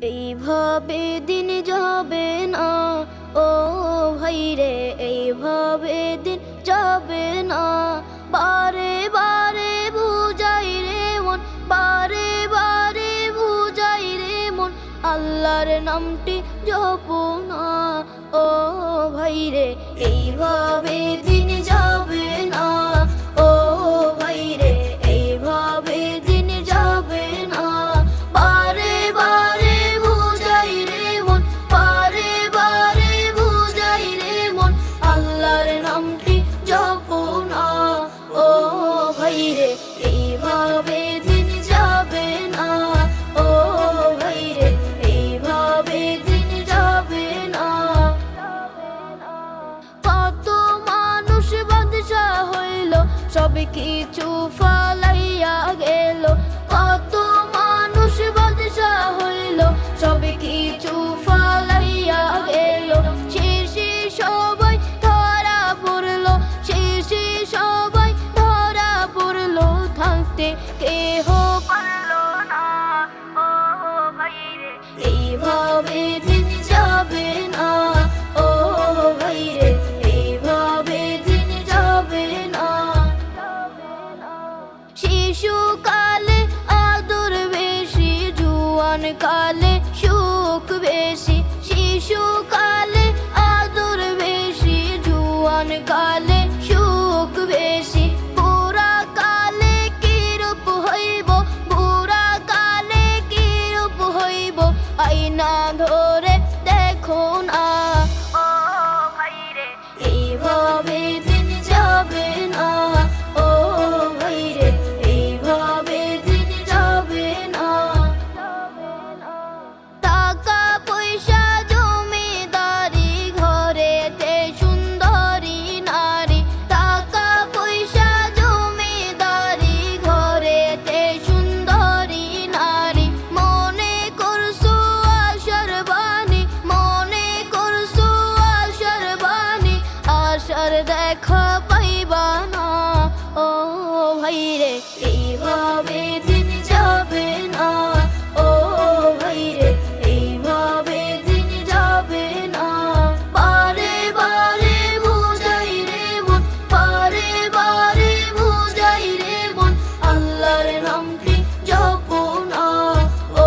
এইভাবে দিন যাবে না ও ভাই রে, এইভাবে দিন যাবে না। বারে বারে বুঝাই রে মন, বারে বারে বুঝাই রে মন, আল্লাহর নামটি জপো না ও ভাই রে। এইভাবে দিন যাবে না ও ভাই রে, এইভাবে দিন যাবে না। বারে বারে বুঝাই রে মন, বারে বারে বুঝাই রে মন, আল্লাহর নামটি জপো না ও ভাই রে। এইভাবে দিন যাবে না ও ভাই রে, এইভাবে দিন যাবে না। কত মানুষ বাদশা হইল, সব কিছু ফালাইয়া গেল। কত মানুষ বাদশা হইল, সব কিছু ফালাইয়া গেল। শেষে সবাই ধরা পড়ল, শেষে সবাই ধরা পড়ল, থাকতে কেহ পারল না ও ভাই রে। এইভাবে দিন যাবে না ও ভাই রে, এইভাবে দিন যাবে না। শিশুকালে আদর বেশি, জুয়ান কালে সুখ বেশি। শিশুকালে আদর বেশি, জুয়ান কালে সুখ বেশি। বুড়া কালে কিরূপ হইব, বুড়া কালে কিরূপ হইব, আয়না ধরে দেখো না ও ভাই রে। এইভাবে দিন যাবে না ও ভাই রে, এইভাবে দিন যাবে না। টাকা পয়সা জমিদারি, ঘরেতে সুন্দরী নারী। টাকা পয়সা জমিদারি, ঘরেতে সুন্দরী নারী। মনে করছো আশার বাণী, মনে করছো আশার বাণী, আশার দেখা পাইবা না ও ভাই রে। এইভাবে দিন যাবে না ও ভাই রে, এইভাবে দিন যাবে না। বারে বারে বুঝাই রে মন, বারে বারে বুঝাই রে মন, আল্লাহর নামটি জপো না ও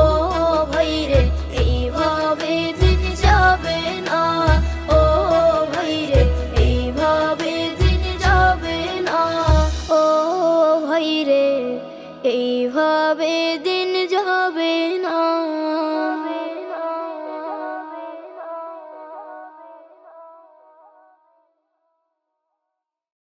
ভাই রে। এইভাবে দিন যাবে না ও ভাই রে, এইভাবে দিন যাবে না ও ভাই রে, এইভাবে দিন